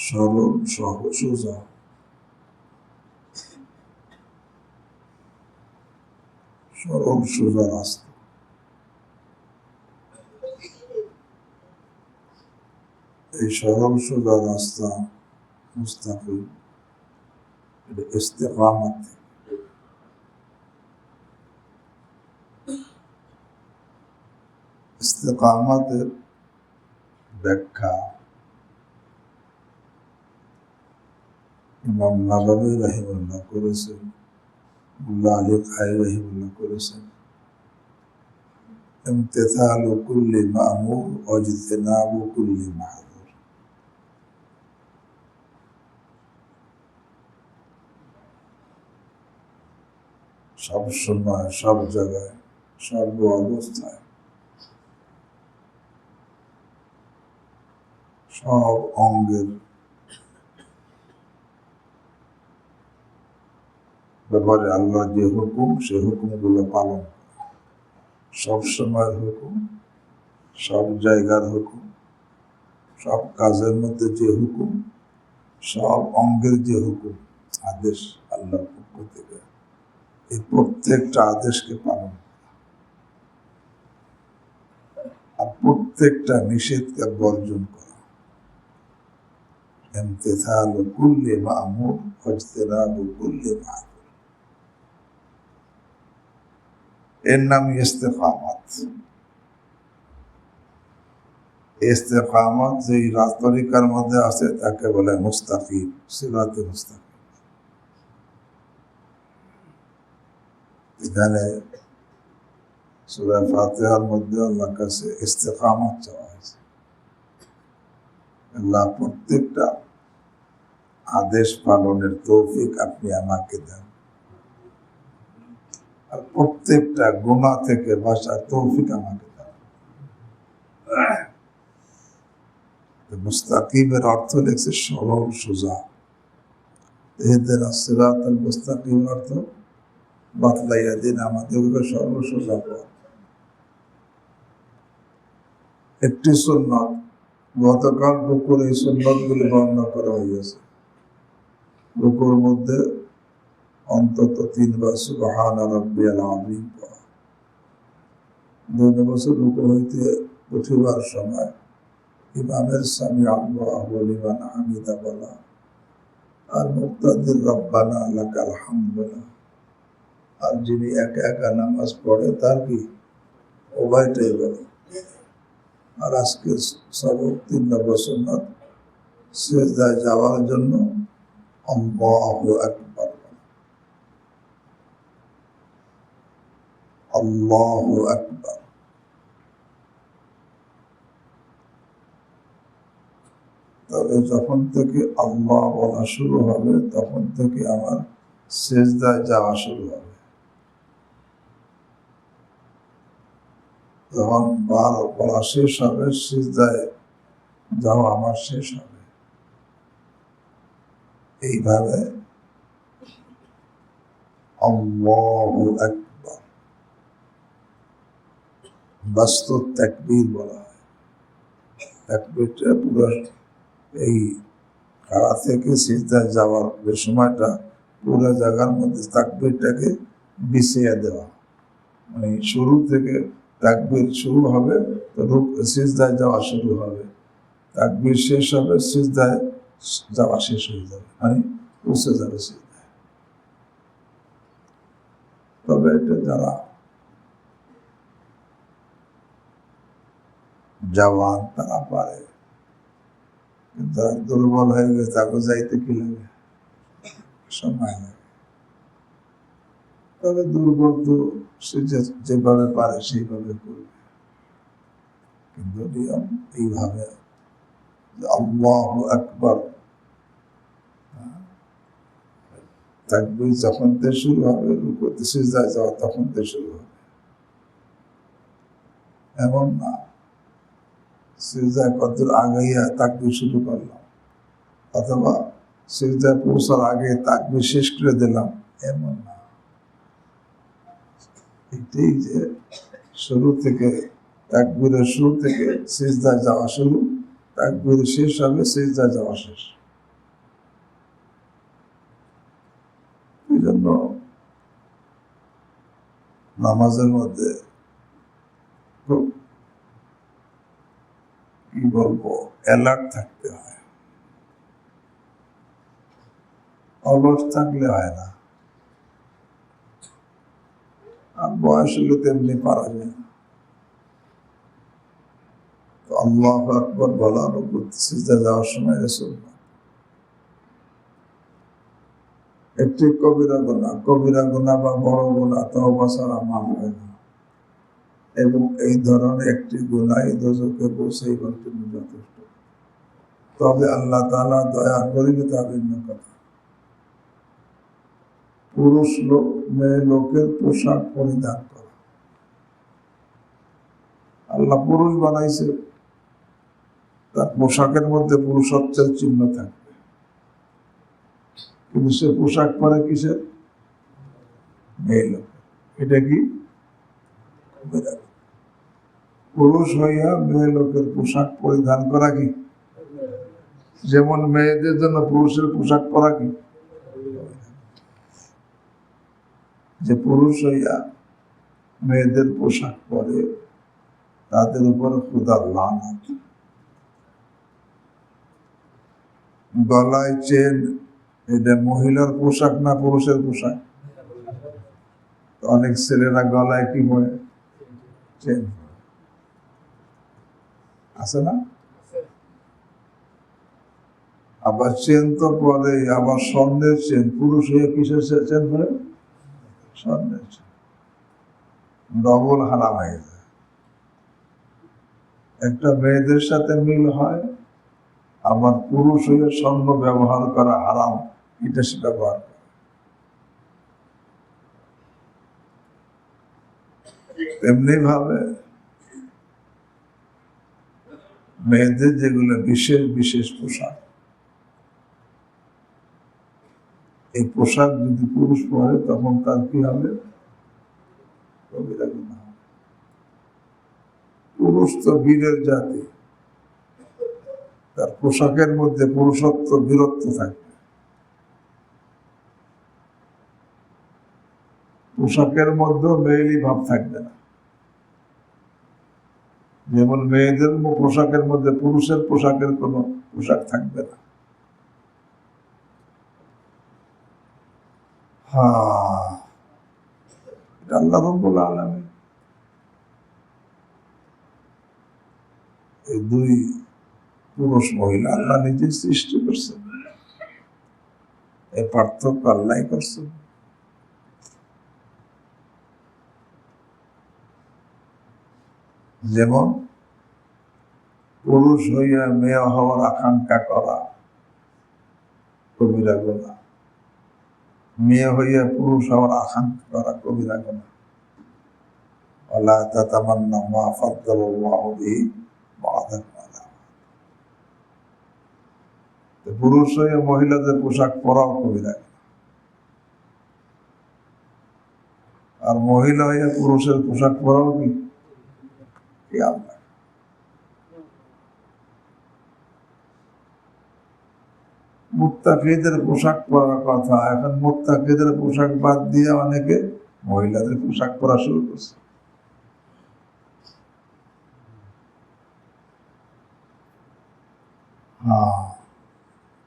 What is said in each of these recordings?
সরল সোজা, সরল সোজা রাস্তা। এই সরল সোজা রাস্তা মুস্তাকিম, এটা ইস্তেকামত। ইস্তেকামতের ব্যাখ্যা ইমাম নাওয়াবী রাহিমাহুল্লাহ করেছেন, মুল্লা আলী কায়ী রাহিমাহুল্লাহ করেছেন। ইমতিসালু কুল্লি মা'মুর ওয়াজতিনাবু কুল্লি মাহযুর। সব সময়, সব জায়গায়, সর্ব অবস্থায়, সব অঙ্গের ব্যাপারে আল্লাহ যে হুকুম, সে হুকুমগুলো পালন, সব সময়ের হুকুম, সব জায়গার হুকুম, সব কাজের মধ্যে যে হুকুম, সব অঙ্গের যে হুকুম, আদেশ আল্লাহর পক্ষ থেকে, এই প্রত্যেকটা আদেশকে পালন, আর প্রত্যেকটা নিষেধকে বর্জন করা। ইমতিসালু কুল্লি মা'মুর ওয়াজতিনাবু কুল্লি মাহযুর। এর নাম ইস্তেকামত। ইস্তেকামত যেই তরিকার মধ্যে আছে তাকে বলে মুস্তাকিম, সিরাতে মুস্তাকিম। এখানে সূরা ফাতিহার মধ্যে আল্লাহর কাছে ইস্তেকামত চাওয়া হয়েছে। আল্লাহ প্রত্যেকটা আদেশ পালনের তৌফিক আপনি আমাকে দেন, আর প্রত্যেকটা গুনাহ থেকে বাঁচার তৌফিক আমাকে দেন। মুস্তাকিমের অর্থ লেগেছে সরল সোজা। ইহদিনাস সিরাতাল মুস্তাকিম অর্থ বাতলাইয়া দিন আমাদেরকে সরল সোজা পথ। একটি সুন্নাত, গতকাল রুকুর এই সুন্নাতগুলি বর্ণনা করা হয়েছে। রুকুর মধ্যে অন্তত 3 বার সুবহান রাব্বিয়াল আযীম পড়া, 2 নম্বর রুকু হইতে উঠিবার সময় ইমামের সামি আল্লাহু লিমান হামিদা বলা, আর মুক্তাদির রব্বানা লাকাল হামদ বলা। আর যিনি একা একা নামাজ পড়ে তার কি উভয়টাই বলে। আর আজকের সবক 3 নম্বর সুন্নাত, সিজদায় যাওয়ার জন্য আল্লাহু আকবার, আল্লাহু আকবার। তবে যখন থেকে আল্লাহ বলা শুরু হবে তখন থেকে আমার সিজদায় যাওয়া শুরু হবে। যখন বলা শেষ হবে, সিজদায় যাওয়া আমার শেষ হবে। এইভাবে আল্লাহু আকবার বাস্তব তাকবীর বলা হয়। তাকবীরটা পুরো এই খাড়া থেকে সিজদায় যাওয়ার যে সময়টা, পুরো জায়গার মধ্যে তাকবীরটাকে বিছিয়ে দেওয়া। মানে শুরু থেকে তাকবীর শুরু হবে তো সিজদায় যাওয়া শুরু হবে, তাকবীর শেষ হবে, সিজদায় যাওয়া শেষ হয়ে যাবে, মানে পৌঁছে যাবে সিজদায়। তবে এটা যারা জওয়ান তারা পারে, কিন্তু দুর্বল হয়ে গেছে, তাকে যাইতে কি লাগে, সময় লাগে। তবে দুর্বল তো সে যেভাবে পারে সেইভাবে করবে, কিন্তু নিয়ম এইভাবে আল্লাহু আকবার তাকবীর যখন থেকে শুরু হবে, রুকুতে সিজদায় যাওয়া তখন থেকে শুরু হবে। এমন না সিজদায় কতদূর আগাইয়া তাকবীর শুরু করলাম, অথবা সিজদায় পৌঁছার আগে তাকবীর শেষ করে দিলাম, এমন না। এটাই যে শুরু থেকে, তাকবীরের শুরু থেকে সিজদায় যাওয়া শুরু, তাকবীর শেষ হবে, সিজদায় যাওয়া শেষ। নামাজের মধ্যে খুব কি বলবো অ্যালার্ট থাকতে হয়, অলস থাকলে হয় না। আর বয়স হলে তেমনি পারা যায় না। আল্লাহু আকবার বলার উপর সিজদা যাওয়ার সময় রাসূল একটি কবিরা গুনাহ বা বড় গুনাহ তওবা ছাড়া মাফ হয় না, এবং এই ধরনের একটি গুনাহ দোজখে পৌঁছাইবার জন্য যথেষ্ট। তবে আল্লাহ তাআলা দয়া করিলে তা ভিন্ন কথা। পুরুষ লোক মেয়ে লোকের পোশাক পরিধান করা, আল্লাহ পুরুষ বানাইছে, তার পোশাকের মধ্যে পুরুষত্বের চিহ্ন থাকবে, কিন্তু সে পোশাক পরে কিসের? মেয়ে লোক। এটা কি? পুরুষ হইয়া মেয়ে লোকের পোশাক পরিধান করা কি? যেমন মেয়েদের জন্য পুরুষের পোশাক পরা কি? যে পুরুষ হইয়া মেয়েদের পোশাক পরে তাদের উপর খোদার লানত। গলায় চেন, এটা মহিলার পোশাক না পুরুষের পোশাক? অনেক ছেলেরা গলায় কি পরে? চেন আছে না? আবার চেন তো পরে, আবার স্বর্ণের চেন। পুরুষ হয়ে কিসের চেন পরে? স্বর্ণের চেন। ডবল হারাম হয়ে যায়। একটা মেয়েদের সাথে মিল হয়, আবার পুরুষ হয়ে স্বর্ণ ব্যবহার করা হারাম, এটা সে ব্যবহার করে। তেমনি ভাবে মেয়েদের যেগুলো বিশেষ বিশেষ পোশাক, এই পোশাক যদি পুরুষ পরে তখন তার কি হবে? কবিরা গুনাহ। পুরুষ তো বীরের জাতি, তার পোশাকের মধ্যে পুরুষত্ব বীরত্ব থাকবে। পোশাকের মধ্যেও মেয়েলি ভাব থাকবে না। যেমন মেয়েদের পোশাকের মধ্যে পুরুষের পোশাকের কোন পোশাক থাকবে না। আল্লাহ রাব্বুল আলামিন এই দুই পুরুষ মহিলা আল্লাহ নিজে সৃষ্টি করছেন, এই পার্থক্য আল্লাহ করছেন। যেমন পুরুষ হইয়া মেয়ে হওয়ার আকাঙ্ক্ষা করা কবিরা গুনাহ, মেয়ে হইয়া পুরুষ হওয়ার আকাঙ্ক্ষা করা কবিরা গুনাহ। ওয়ালা তাতামান্নাউ মা ফাদ্দালাল্লাহু বিহি বা'দাকুম আলা বা'দ। পুরুষ হইয়া মহিলাদের পোশাক পরাও কবিরা, আর মহিলা হইয়া পুরুষের পোশাক পরাও কি? আল্লাহ। মুত্তাকিদের পোশাক পরার কথা, এখন মুত্তাকিদের পোশাক বাদ দিয়ে অনেকে মহিলাদের পোশাক পরা শুরু করছে।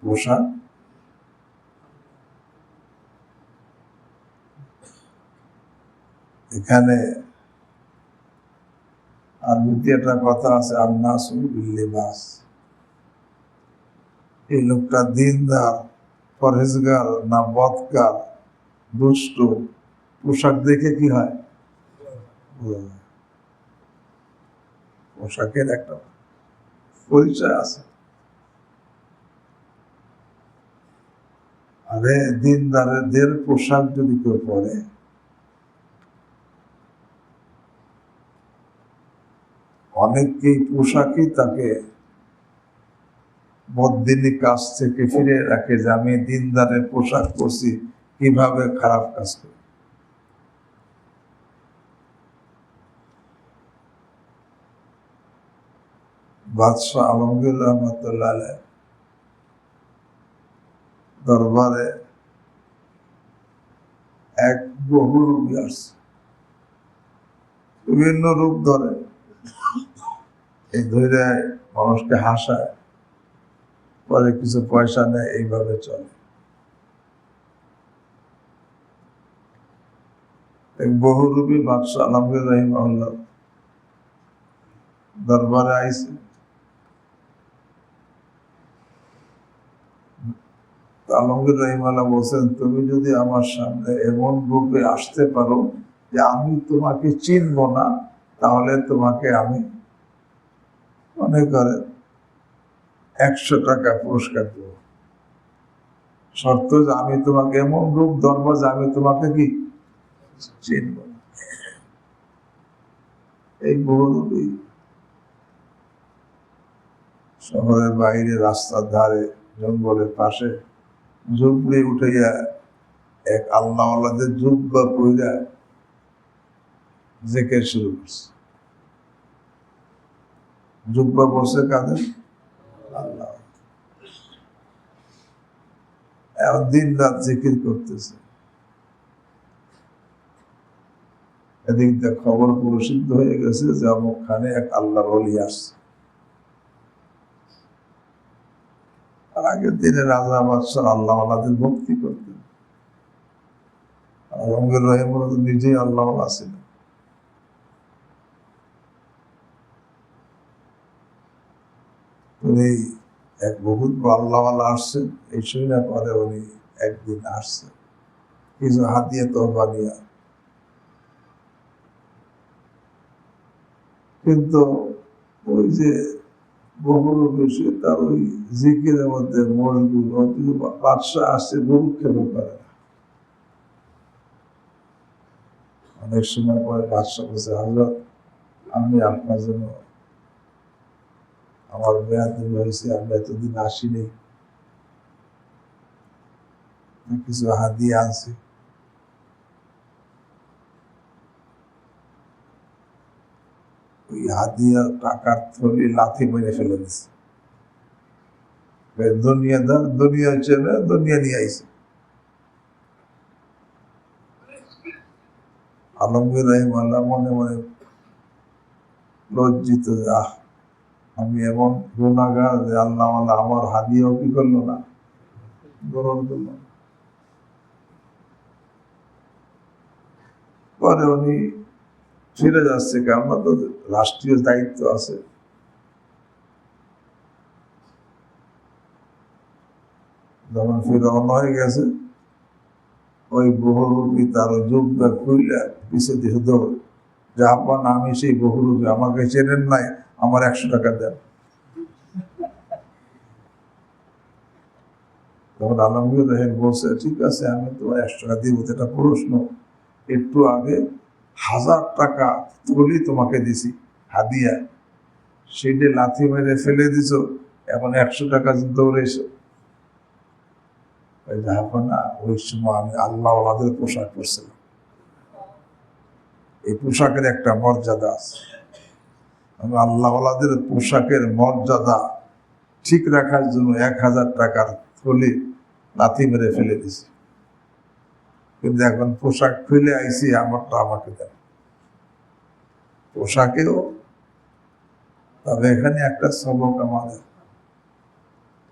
পোশাক এখানে আরবিতে একটা কথা আছে, আন-নাসু বিল-লিবাস। এই লোকটা দিনদার, পরহেজগার না বদকার, দুষ্ট, পোশাক দেখে কি হয়? পোশাকের একটা পরিচয় আছে। আরে দিনদারের পোশাক যদি কেউ পরে, অনেকেই পোশাকই তাকে বদদিনী কাজ থেকে ফিরে রাখে, যে আমি দিনদারের পোশাক পরছি, কিভাবে খারাপ কাজ করি। বাদশাহ আলমগীর রহমতুল্লাহ আলাইহ দরবারে এক বহুরূপী আসছে। বিভিন্ন রূপ ধরে, এই ধরে মানুষকে হাসায়, পরে কিছু পয়সা নেয়, এইভাবে চলে। এক বহুরূপী বাদশাহ আলমগীর রহিমাহুল্লাহ দরবারে আইছে। আলমগীর রহিমাহুল্লাহ বলছেন, তুমি যদি আমার সামনে এমন রূপে আসতে পারো যে আমি তোমাকে চিনব না, তাহলে তোমাকে আমি মনে করে 100 টাকা পুরস্কার দেব। শর্ত যে আমি তোমাকে এমন রূপ ধরবো যে আমি তোমাকে কি চিনব না। এই বহুরূপী শহরের বাইরে রাস্তার ধারে জঙ্গলের পাশে ঝুপড়ি উঠাইয়া এক আল্লাহওয়ালাদের জুব্বা পইরা জিকির শুরু করছে। জুব্বা বসে কাঁদে আল্লাহ, এখন দিন রাত জিকির করতেছে। এদিক দিয়ে খবর প্রসিদ্ধ হয়ে গেছে যে অমুক খানে এক আল্লাহর ওলি আসছে। আর আগের দিনে রাজা বাদশাহ আল্লাহওয়ালাদের ভক্তি করতেন। আলমগীর রহিমাহুল্লাহ নিজেই আল্লাহওয়ালা ছিলেন। উনি এক বহুত আল্লাহওয়ালা আসছেন, এই শুনে পরে উনি একদিন আসছেন কিছু হাতিয়ে তহবা নিয়ে। কিন্তু ওই যে গরু বেশি তার ওই জিকিরের মধ্যে মশগুল, বাদশাহ আসছে গরু খেতে পারে না। অনেক সময় পরে বাদশাহ বলছে, হযরত আমি আপনার জন্য আমার মেয়াদ হয়েছে, আমি এতদিন আসিনি, কিছু হাদিয়া আনছি। ওই হাদিয়ার টাকার থলি লাথি মেরে ফেলে দিচ্ছে। দুনিয়াদার, দুনিয়া চেনে, দুনিয়া নিয়ে আইছে। আলমগীর রহিমাহুল্লাহ মনে মনে লজ্জিত, আমি এমন গুনাহগার যে আল্লাহ আমার হাদিয়াও কি করলো না, গ্রহণ করলো। পরে উনি ফিরে যাচ্ছে, আমরা তো রাষ্ট্রীয় দায়িত্ব আছে। যখন ফিরে রওনা হয়ে গেছে, ওই বহুরূপী তার যুগটা খুইলে পিছিয়ে দিয়ে দৌড়, যে আপনার আমি সেই বহুরূপী, আমাকে চেনেন নাই, আমার 100 টাকা দেন। তখন আলমগীর রহিম বলছে, ঠিক আছে আমি তোমার 100 টাকা দিব। এটা প্রশ্ন, একটু আগে 1000 টাকা তুলি তোমাকে দিছি হাদিয়া, সেটা লাথি মেরে ফেলে দিছো, এখন 100 টাকা দৌড়েছো। না, ওই সময় আমি আল্লাহওয়ালাদের পোশাক পরছিলাম। এই পোশাকের একটা মর্যাদা আছে। আমি আল্লাহওয়ালাদের পোশাকের মর্যাদা ঠিক রাখার জন্য 1000 টাকার থলি লাথি মেরে ফেলে দিছি। কিন্তু এখন পোশাক খুলে আইছি, আমারটা আমাকে দেন। পোশাকেও তবে এখানে একটা সবক আমাদের,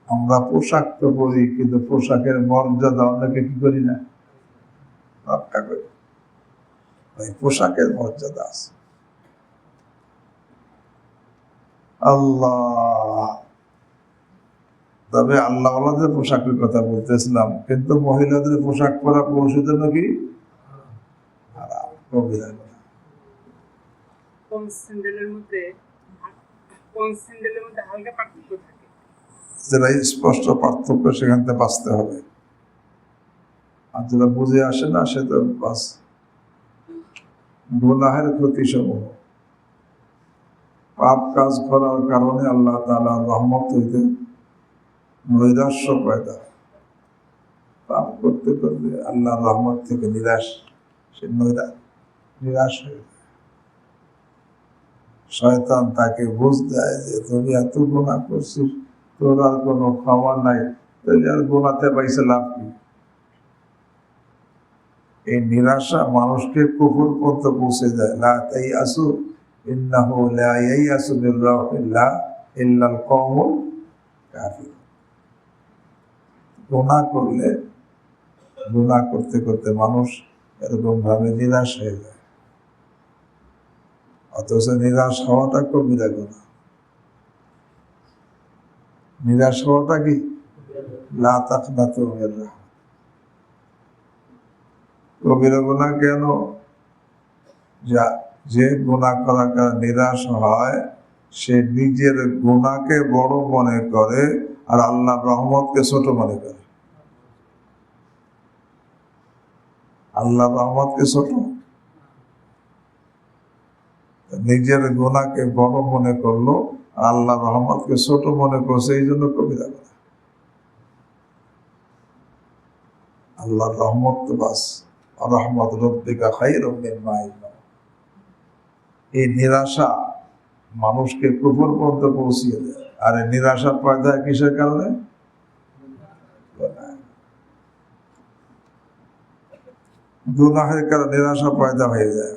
আমরা পোশাক তো পরি, কিন্তু পোশাকের মর্যাদা অনেকে কি করি না, রক্ষা করি। পোশাকের মর্যাদা আছে। আল্লাহ, তবে আল্লাহওয়ালাদের পোশাকের কথা বলতেছিলাম, কিন্তু মহিলাদের পোশাক পরা পুরুষের জন্য কি হারাম, কবিরা গুনাহ। যেটা স্পষ্ট পার্থক্য, সেখান থেকে বাঁচতে হবে। আর যেটা বুঝে আসে না, সে তো বাস গুনাহের ক্ষতি সমূহ। পাপ কাজ করার কারণে আল্লাহ তাআলার রহমত হইতে নৈরাশ্য পয়দা। পাপ করতে করতে আল্লাহর রহমত থেকে সে নিরাশ হয়ে যায়। শয়তান তাকে বুঝ দেয় যে তুমি এত গুনাহ করছিস, তোর আর কোনো ক্ষমা নাই, তাহলে আর গুনাতে পাইছে লাভ কি। এই নিরাশা মানুষকে কুফর পর্যন্ত পৌঁছে দেয়। লা তাইয়াসু ইন্নাহু লা ইয়াইয়াসু মির রাহিল্লাহ ইল্লাল কওমুল কাফির। গুনাহ করলে, গুনাহ করতে করতে মানুষ এরকম ভাবে নিরাশ হয়ে যায়। অথচ নিরাশ হওয়াটা কবিরা গুনাহ। নিরাশ হওয়াটা কি? লা তাকনাতু মির রাহমাতিল্লাহ। কবিরা গুনাহ কেন? যে গুনাহ করার কারণে নিরাশ হয়, সে নিজের গুনাহকে বড় মনে করে আর আল্লাহর রহমতকে ছোট মনে করে। আল্লাহর রহমতকে ছোট, নিজের গুনাহকে বড় মনে করলো আর আল্লাহর রহমতকে ছোট মনে করছে, এই জন্য কবিরা গুনাহ। আল্লাহর রহমত তো বাস, রহমত রব্বিকা খায়রুম মিম্মা ইয়াজমাউন। এই নিরাশা মানুষকে কুফর পর্যন্ত পৌঁছিয়ে দেয়। আর এই নিরাশা পয়দা কিসের কারণে? গুনাহের কারণে নিরাশা পয়দা হয়ে যায়।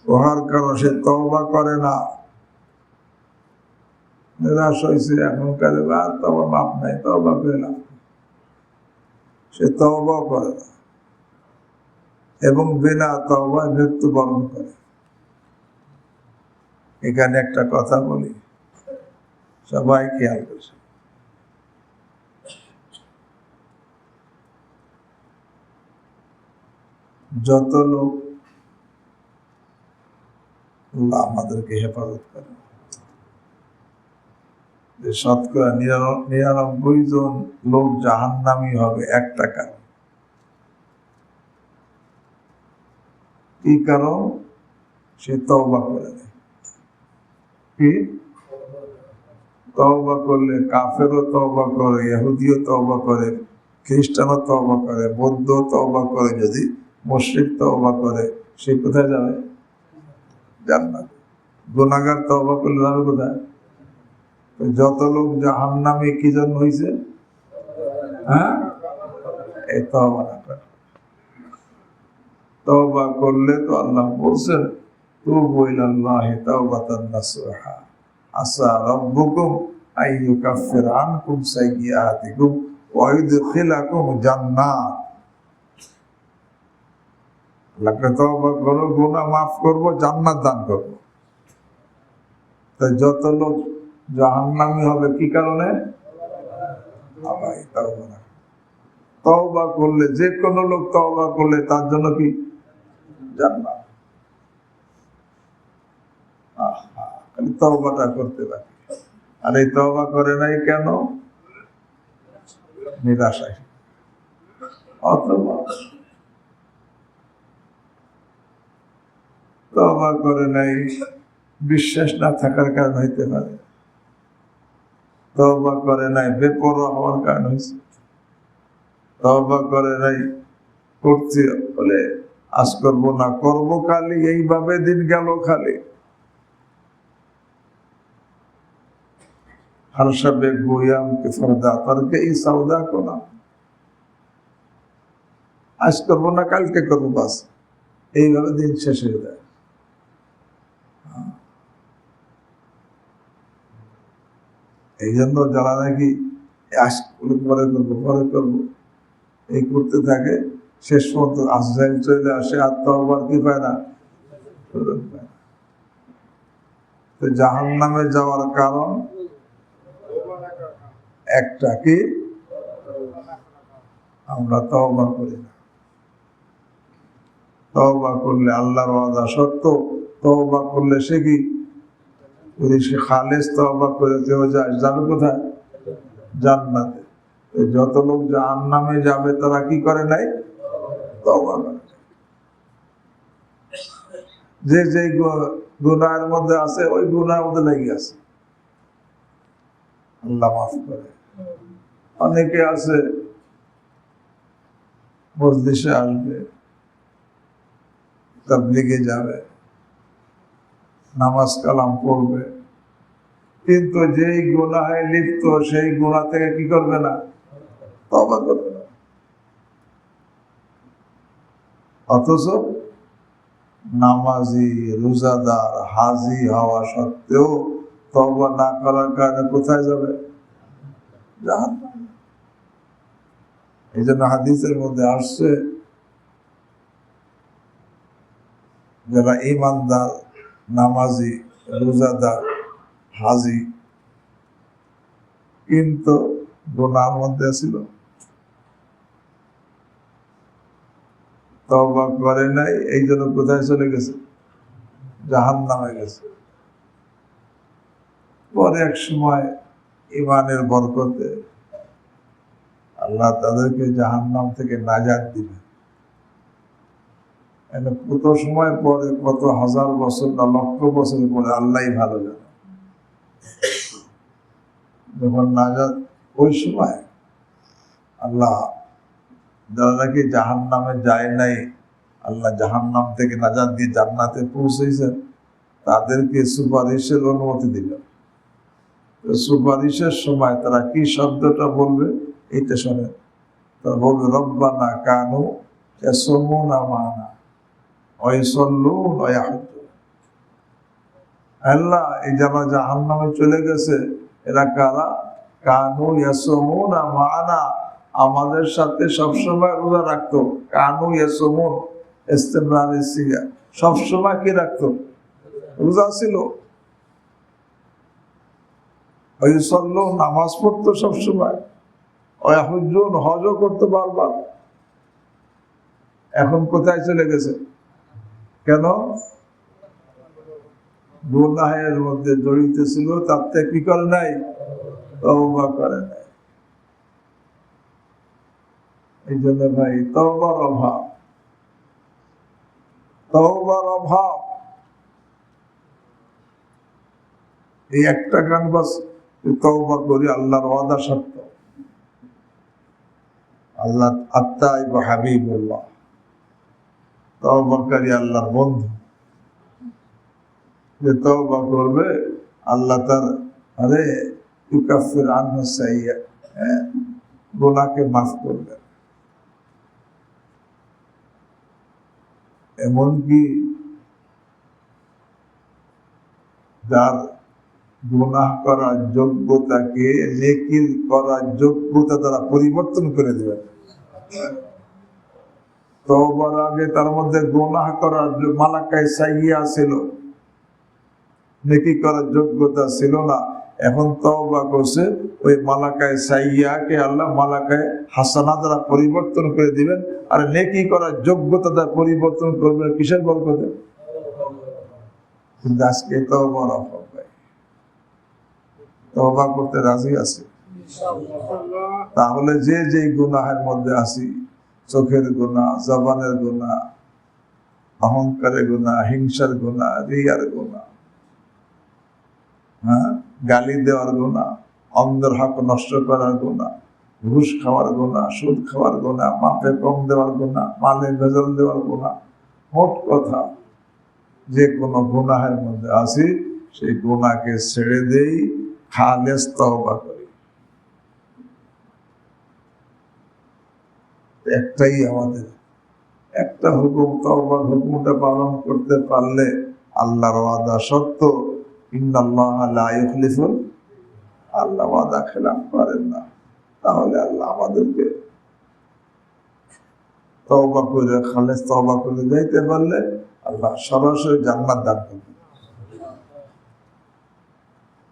ওহার কারণ সে তওবা করে না। নিরাশ হয়েছে, এখনকার আর তওবা মাপ নাই, তওবা করে না, সে তওবা করে না এবং বিনা তওবায় মৃত্যুবরণ করে। এখানে একটা কথা বলি, সবাই খেয়াল করছে। যত লোক, আল্লাহ আমাদেরকে হেফাজত করে, যে শতকরা 99 জন লোক জাহান্নামী হবে একটা কারণ। কি কারণ? সে তওবা করে নেয়। কি? তওবা করলে কাফেরও তওবা করে, ইহুদিও তওবা করে, খ্রিস্টানও তওবা করে, বৌদ্ধ তওবা করে, যদি মুশরিক তওবা করে, সে কোথায় যাবে? জান্নাত। গুনাহগার তওবা করলে যাবে কোথায়? যত লোক জাহান্নামী কি জন্য হয়েছে? হ্যাঁ, এই তওবা না করে। তওবা করলে তো আল্লাহ বলছেন, তুবু ইলাল্লাহি তাওবাতান নাসুহা আসা রাব্বুকুম আইয়ুকাফিরা আনকুম সাইয়্যাতিকুম ওয়া ইউদখিলাকুম জান্নাত। আল্লাহকে তওবা করো, গুনাহ মাফ করব, জান্নাত দান করব। তাই যত লোক জাহান্নামী হবে কি কারণে? ভাই তওবা না। তওবা করলে, যে কোনো লোক তওবা করলে তার জন্য কি? জান্নাত। খালি তওবাটা করতে পারে। আর এই তওবা করে নাই কেন? নিরাশায়। অথবা তওবা করে নাই বিশ্বাস না থাকার কারণ হইতে পারে, তওবা করে নাই বেপরোয়া হওয়ার কারণ হয়েছে, তওবা করে নাই করছি বলে আজ করবো না, করবো খালি, এইভাবে দিন গেল খালি। हर शब गोयाम के फरदा करके ई सौदा को ना, आज करबो ना কালকে করবো, বাস এইভাবে দিন শেষ হয়ে যায়। এই জন্য যারা নাকি আজ পরে করবো এই করতে থাকে, শেষ পর্যন্ত আজরাইল চলে আসে, আর তওবার কি পায় না। তো জাহান্নামে যাওয়ার কারণ একটা, কি? আমরা তওবা করি না। তওবা করলে আল্লাহর ওয়াদা সত্য, তওবা করলে সে কি? যদি সে খালেস তওবা করে কেউ যায়, যাবে কোথায়? জান্নাতে। যত লোক জাহান্নামে যাবে তারা কি করে নাই? তওবা করে। যে যে গুনাহের মধ্যে আছে, ওই গুনাহের মধ্যে লেগে আছে, আল্লাহ মাফ করে। অনেকে আছে মজলিসে আসবে, তাবলীগে যাবে, নামাজ কালাম পড়বে, কিন্তু যেই গুনাহে লিপ্ত সেই গুনাহ থেকে কি করবে না? তওবা করবে না। অথচ নামাজি, রোজাদার, হাজি হওয়া সত্ত্বেও তওবা না করার কারণে কোথায় যাবে? জাহান্নামে। এই জন্য হাদিসের মধ্যে আসছে, যারা ইমানদার, নামাজি, রোজাদার, হাজি কিন্তু গুনার মধ্যে ছিল, তওবা করে নাই, এই জন্য কোথায় চলে গেছে? জাহান্নামে গেছে। পরে এক সময় ইমানের বরকতে আল্লাহ তাদেরকে জাহান্নাম থেকে নাজাত দিবে। কত সময় পরে, কত হাজার বছর না লক্ষ বছর পরে আল্লাহই ভালো জানে, যখন নাজাত, ওই সময় আল্লাহ যারা নাকি জাহান্নামে যায় নাই, আল্লাহ জাহান্নাম থেকে নাজাত দিয়ে জান্নাতে পৌঁছেছেন, তাদেরকে সুপারিশের অনুমতি দিলেন। সুপারিশের সময় তারা কি শব্দটা বলবে এইটা শোনেন। তারা বলবে, রব্বানা কানু ইয়াসুমুনা মানা ওয়া ইউসাল্লুনা ওয়া ইয়াহজ্জুন। আল্লাহ, এই যারা জাহান্নামে চলে গেছে এরা কারা? কানু ইয়াসুমুনা মানা, আমাদের সাথে সবসময় রোজা রাখতো। কানু ইয়াসুমুন ইস্তিমরারি সিগা, সবসময় কি রাখতো? রোজা ছিল। নামাজ পড়তো সবসময়, হজও করতো বারবার। এখন কোথায় চলে গেছে? কেন? গুনাহের মধ্যে জড়িত ছিল, তার থেকে কি করে নাই? তওবা করে নাই। এই জন্য ভাই, তওবার অভাব, তওবার অভাব। এই একটা গান বাস, তওবা করি, আল্লাহর ওয়াদা সত্য। আল্লাহ আত্তাইব হাবিবুল্লাহ, তওবাকারী আল্লাহর বন্ধু। যে তওবা করবে আল্লাহ তার ইউকাফির আনহু সাইয়্যা, গুনাহকে মাফ করবে। এমনকি যার গুনাহ করার যোগ্যতাকে নেকি করার যোগ্যতা দ্বারা পরিবর্তন করে দেবেন। তওবার আগে তার মধ্যে গুনাহ করার মালাকায়ে সাইয়্যা ছিল, নেকি করার যোগ্যতা ছিল না। এখন তওবা করছে, ওই মালাকায়ে সাইয়্যাকে আল্লাহ মালাকায়ে হাসানা দ্বারা পরিবর্তন করে দিবেন। আর নেকি করার যোগ্যতা দ্বারা পরিবর্তন করবেন কিসের বরকতে? কিন্তু আজকে তওবার অভাব। তওবা করতে রাজি আছে? তাহলে যে যে গুনাহের মধ্যে আছি, চোখের গুনাহ, জবানের গুনাহ, অহংকারের গুনাহ, হিংসার গুনাহ, রিয়ার গুনাহ, গালি দেওয়ার গুনাহ, অন্ধের হক নষ্ট করার গুনাহ, ঘুষ খাওয়ার গুনাহ, সুদ খাওয়ার গুনাহ, মাপে কম দেওয়ার গুনাহ, মালে ভেজাল দেওয়ার গুনাহ, মোট কথা যে কোনো গুনাহের মধ্যে আছি, সেই গুনাহকে ছেড়ে দেই, খালেস তওবা করি। একটাই আমাদের একটা হুকুম, তওবার হুকুমটা পালন করতে পারলে আল্লাহর ওয়াদা সত্য, ইন্নাল্লাহা লা ইউখলিফুল, আল্লাহ ওয়াদা খেলাফ করেন না। তাহলে আল্লাহ আমাদেরকে তওবা করে, খালেস তওবা করে যাইতে পারলে আল্লাহ সরাসরি জান্নাত দান করবেন।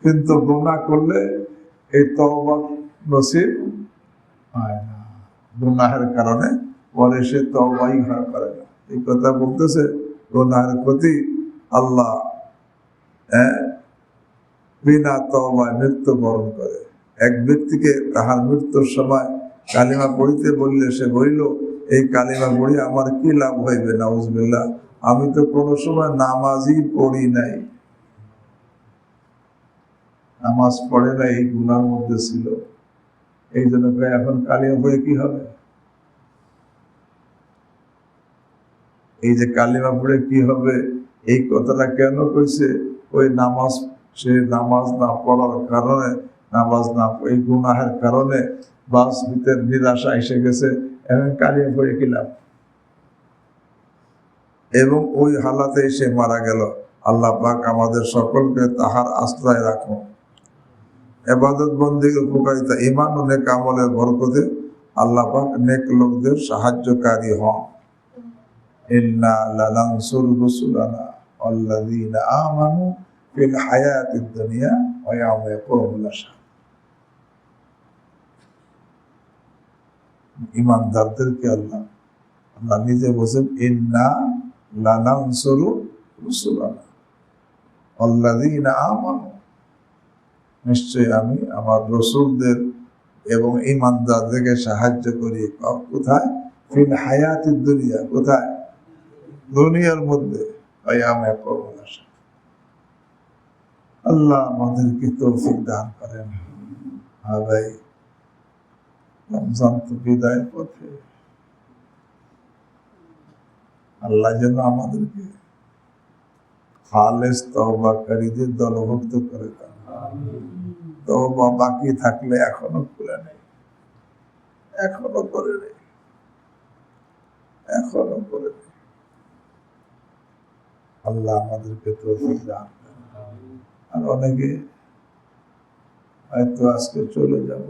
কিন্তু গুনাহ করলে এই তওবা নসিব হয় না। গুনাহের কারণে পরে সে তওবাই করে না। এই কথা বলতেছে, গুনাহের প্রতি আল্লাহ বিনা তওবায় মৃত্যুবরণ করে। এক ব্যক্তিকে তাহার মৃত্যুর সময় কালিমা পড়িতে বললে সে বলিল, এই কালিমা পড়ি আমার কি লাভ হইবে? নাউজুবিল্লাহ, আমি তো কোনো সময় নামাজই পড়ি নাই। নামাজ পড়ে না, এই গুনার মধ্যে ছিল। এই জন্য এখন কালিমা পড়ে কি হবে? এই যে কালিমা পড়ে কি হবে, এই কথাটা কেন কইছে? ওই নামাজ, সে নামাজ না পড়ার কারণে, নামাজ না, এই গুনাহের কারণে বাস ভিতরে নিরাশা এসে গেছে। এখন কালিমা পড়ে কি লাভ? এবং ওই হালাতে সে মারা গেল। আল্লাহ পাক আমাদের সকলকে তাহার আশ্রয় রাখুন। ইবাদত বন্দেগীর উপকারিতা, ঈমান ও নেক আমলের বরকতে আল্লাহ পাক নেক লোকদের সাহায্যকারী হন। ইন্না লানানসুরু রুসুলানা ওয়াল্লাযীনা আমানু ফিল হায়াতিদ দুনিয়া ওয়া ইয়াওমা ইয়াকুমুল আশহাদ। ঈমানদারদেরকে আল্লাহ নিজে বলেন, ইন্না লানানসুরু রুসুলানা ওয়াল্লাযীনা আমানু, নিশ্চয় আমি আমার রসুলদের এবং ঈমানদারদেরকে সাহায্য করি। কোথায়? ফিল হায়াতিদ দুনিয়া, কোথায়? দুনিয়ার মধ্যে। আল্লাহ আমাদেরকে তৌফিক দান করেন। হ্যাঁ ভাই, রমজান তো বিদায়ের পথে। আল্লাহ যেন আমাদেরকে খালেস তওবাকারীদের দলভুক্ত করে দেন। তওবা বাকি থাকলে এখনো করে নেই, এখনো করে নেই, এখনো করে নেই। আল্লাহ আমাদেরকে তৌফিক দান করেন। আর অনেকে হয়তো আজকে চলে যাব,